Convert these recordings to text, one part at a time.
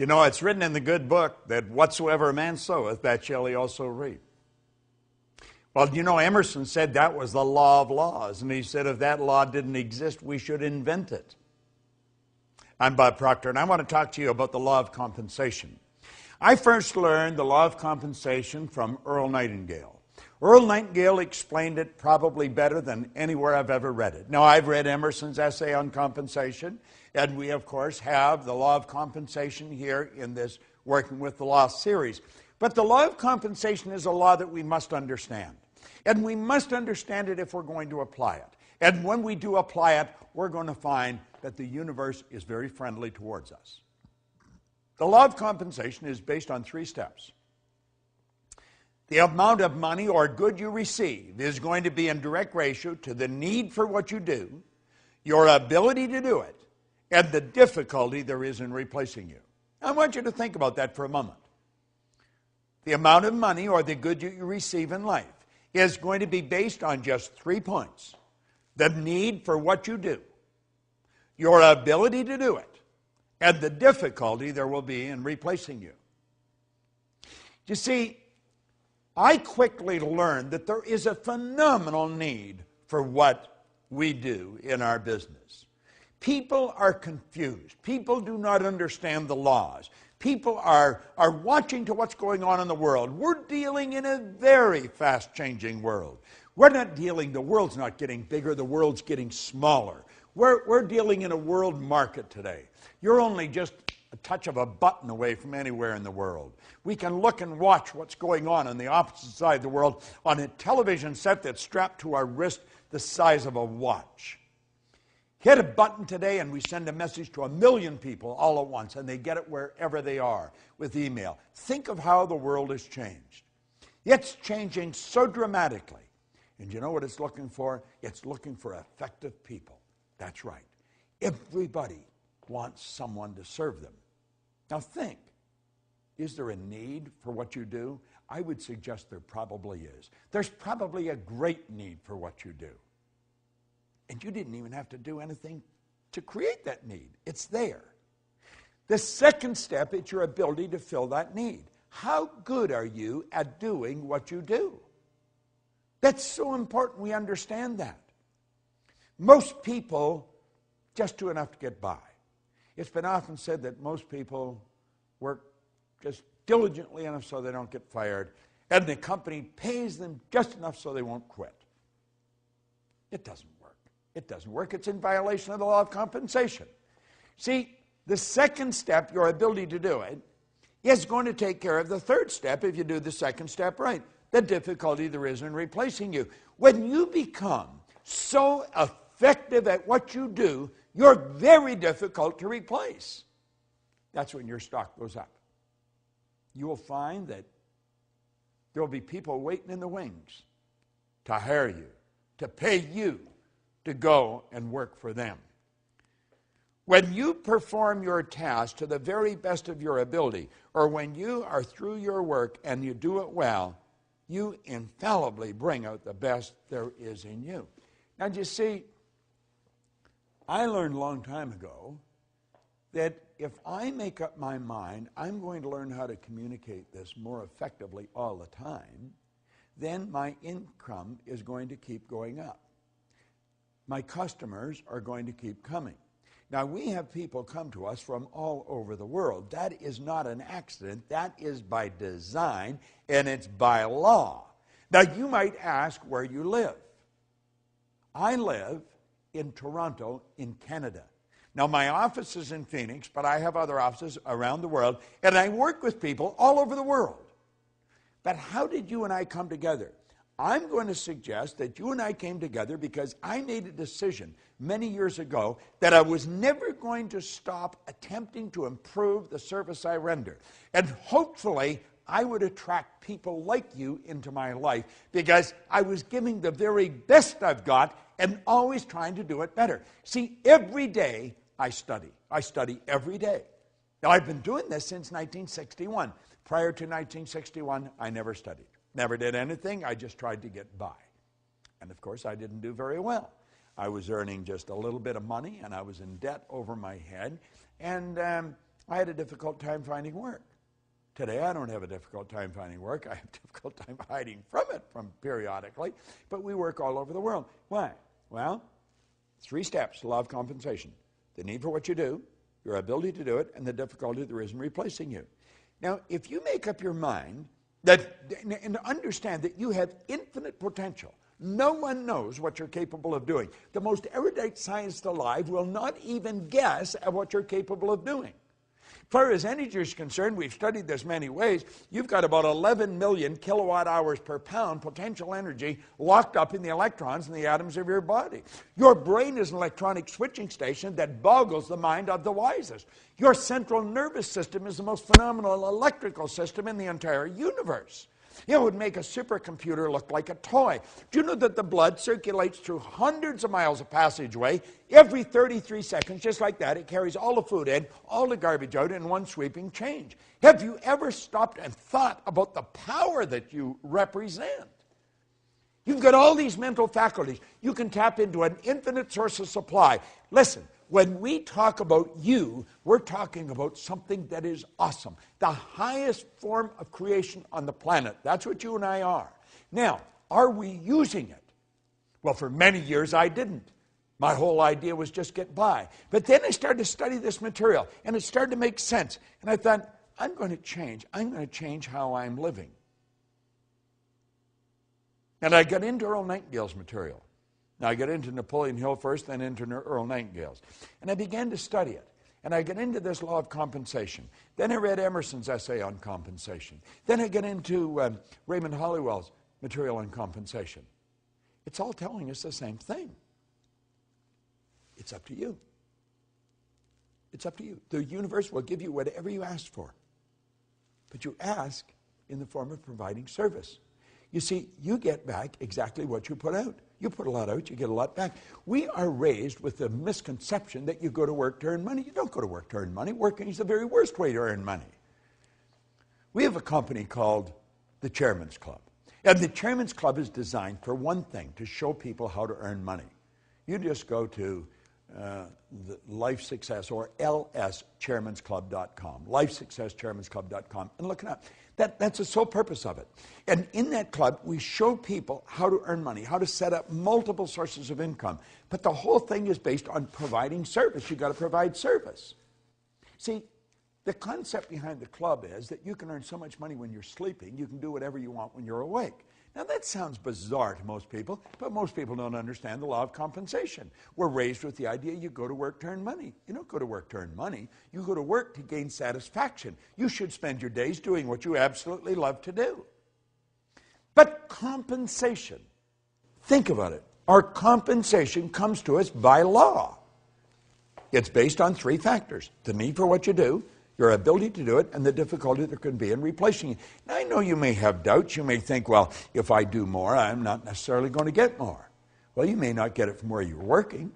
You know, it's written in the good book that whatsoever a man soweth, that shall he also reap. Well, you know, Emerson said that was the law of laws. And he said if that law didn't exist, we should invent it. I'm Bob Proctor, and I want to talk to you about the law of compensation. I first learned the law of compensation from Earl Nightingale. Earl Nightingale explained it probably better than anywhere I've ever read it. Now, I've read Emerson's essay on compensation, and we, of course, have the law of compensation here in this Working with the Law series. But the law of compensation is a law that we must understand. And we must understand it if we're going to apply it. And when we do apply it, we're going to find that the universe is very friendly towards us. The law of compensation is based on 3 steps. The amount of money or good you receive is going to be in direct ratio to the need for what you do, your ability to do it, and the difficulty there is in replacing you. I want you to think about that for a moment. The amount of money or the good you receive in life is going to be based on just 3 points. The need for what you do, your ability to do it, and the difficulty there will be in replacing you. You see, I quickly learned that there is a phenomenal need for what we do in our business. People are confused. People do not understand the laws. People are watching to what's going on in the world. We're dealing in a very fast-changing world. The world's not getting bigger, the world's getting smaller. We're dealing in a world market today. You're only just a touch of a button away from anywhere in the world. We can look and watch what's going on the opposite side of the world on a television set that's strapped to our wrist the size of a watch. Hit a button today and we send a message to 1 million people all at once, and they get it wherever they are with email. Think of how the world has changed. It's changing so dramatically. And you know what it's looking for? It's looking for effective people. That's right. Everybody wants someone to serve them. Now think, is there a need for what you do? I would suggest there probably is. There's probably a great need for what you do. And you didn't even have to do anything to create that need. It's there. The second step is your ability to fill that need. How good are you at doing what you do? That's so important we understand that. Most people just do enough to get by. It's been often said that most people work just diligently enough so they don't get fired, and the company pays them just enough so they won't quit. It doesn't work. It doesn't work. It's in violation of the law of compensation. See, the second step, your ability to do it, is going to take care of the third step if you do the second step right. The difficulty there is in replacing you. When you become so effective at what you do, you're very difficult to replace. That's when your stock goes up. You will find that there will be people waiting in the wings to hire you, to pay you to go and work for them. When you perform your task to the very best of your ability, or when you are through your work and you do it well, you infallibly bring out the best there is in you. Now, you see, I learned a long time ago that if I make up my mind, I'm going to learn how to communicate this more effectively all the time, then my income is going to keep going up. My customers are going to keep coming. Now, we have people come to us from all over the world. That is not an accident. That is by design, and it's by law. Now, you might ask where you live. I live in Toronto, in Canada. Now, my office is in Phoenix, but I have other offices around the world, and I work with people all over the world. But how did you and I come together? I'm going to suggest that you and I came together because I made a decision many years ago that I was never going to stop attempting to improve the service I render. And hopefully, I would attract people like you into my life because I was giving the very best I've got and always trying to do it better. See, every day I study. I study every day. Now, I've been doing this since 1961. Prior to 1961, I never studied. Never did anything. I just tried to get by. And of course, I didn't do very well. I was earning just a little bit of money, and I was in debt over my head. And I had a difficult time finding work. Today, I don't have a difficult time finding work. I have a difficult time hiding from it periodically, but we work all over the world. Why? Well, 3 steps, law of compensation. The need for what you do, your ability to do it, and the difficulty there is in replacing you. Now, if you make up your mind and understand that you have infinite potential, no one knows what you're capable of doing. The most erudite scientist alive will not even guess at what you're capable of doing. As far as energy is concerned, we've studied this many ways. You've got about 11 million kilowatt hours per pound potential energy locked up in the electrons in the atoms of your body. Your brain is an electronic switching station that boggles the mind of the wisest. Your central nervous system is the most phenomenal electrical system in the entire universe. It would make a supercomputer look like a toy. Do you know that the blood circulates through hundreds of miles of passageway every 33 seconds, just like that? It carries all the food in, all the garbage out in one sweeping change. Have you ever stopped and thought about the power that you represent? You've got all these mental faculties. You can tap into an infinite source of supply. Listen, when we talk about you, we're talking about something that is awesome. The highest form of creation on the planet. That's what you and I are. Now, are we using it? Well, for many years I didn't. My whole idea was just get by. But then I started to study this material, and it started to make sense. And I thought, I'm going to change. I'm going to change how I'm living. And I got into Earl Nightingale's material. Now, I got into Napoleon Hill first, then into Earl Nightingale's. And I began to study it. And I got into this law of compensation. Then I read Emerson's essay on compensation. Then I got into Raymond Hollywell's material on compensation. It's all telling us the same thing. It's up to you. It's up to you. The universe will give you whatever you ask for. But you ask in the form of providing service. You see, you get back exactly what you put out. You put a lot out, you get a lot back. We are raised with the misconception that you go to work to earn money. You don't go to work to earn money. Working is the very worst way to earn money. We have a company called the Chairman's Club. And the Chairman's Club is designed for one thing, to show people how to earn money. You just go to the Life Success or lschairmansclub.com, lifesucceschairmansclub.com, and look it up. That's the sole purpose of it. And in that club, we show people how to earn money, how to set up multiple sources of income. But the whole thing is based on providing service. You've got to provide service. See, the concept behind the club is that you can earn so much money when you're sleeping, you can do whatever you want when you're awake. Now, that sounds bizarre to most people, but most people don't understand the law of compensation. We're raised with the idea you go to work to earn money. You don't go to work to earn money. You go to work to gain satisfaction. You should spend your days doing what you absolutely love to do. But compensation, think about it. Our compensation comes to us by law. It's based on 3 factors: the need for what you do, your ability to do it, and the difficulty there can be in replacing it. Now, I know you may have doubts. You may think, well, if I do more, I'm not necessarily going to get more. Well, you may not get it from where you're working.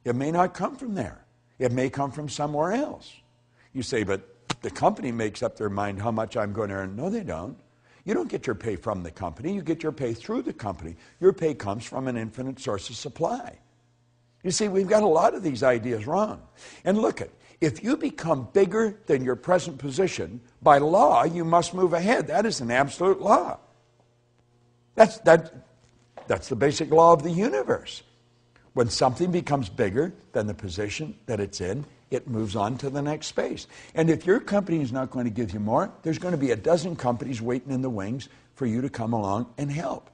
It may not come from there. It may come from somewhere else. You say, but the company makes up their mind how much I'm going to earn. No, they don't. You don't get your pay from the company. You get your pay through the company. Your pay comes from an infinite source of supply. You see, we've got a lot of these ideas wrong. And look at, if you become bigger than your present position, by law, you must move ahead. That is an absolute law. That's the basic law of the universe. When something becomes bigger than the position that it's in, it moves on to the next space. And if your company is not going to give you more, there's going to be a dozen companies waiting in the wings for you to come along and help.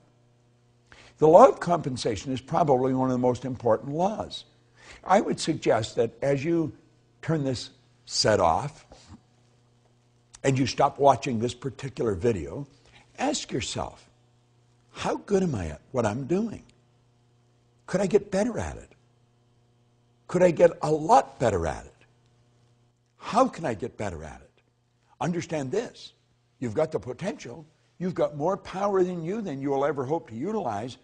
The law of compensation is probably one of the most important laws. I would suggest that as you turn this set off and you stop watching this particular video, ask yourself, how good am I at what I'm doing? Could I get better at it? Could I get a lot better at it? How can I get better at it? Understand this. You've got the potential. You've got more power than you will ever hope to utilize.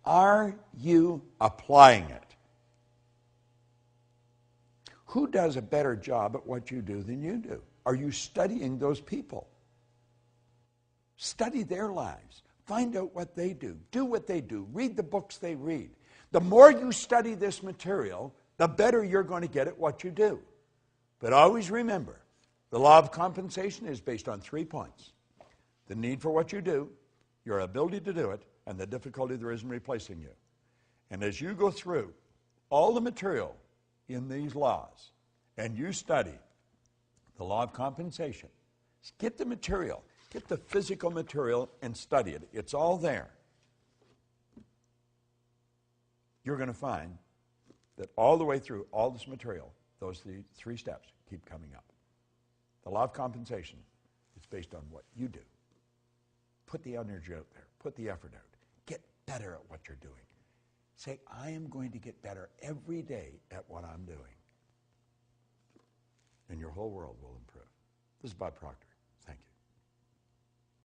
Are you applying it? Who does a better job at what you do than you do? Are you studying those people? Study their lives. Find out what they do. Do what they do. Read the books they read. The more you study this material, the better you're going to get at what you do. But always remember, The law of compensation is based on 3 points: the need for what you do, your ability to do it, and the difficulty there is in replacing you. And as you go through all the material in these laws, and you study the law of compensation, get the material, get the physical material and study it. It's all there. You're going to find that all the way through all this material, those 3 steps keep coming up. The law of compensation is based on what you do. Put the energy out there. Put the effort out. Get better at what you're doing. Say, I am going to get better every day at what I'm doing. And your whole world will improve. This is Bob Proctor.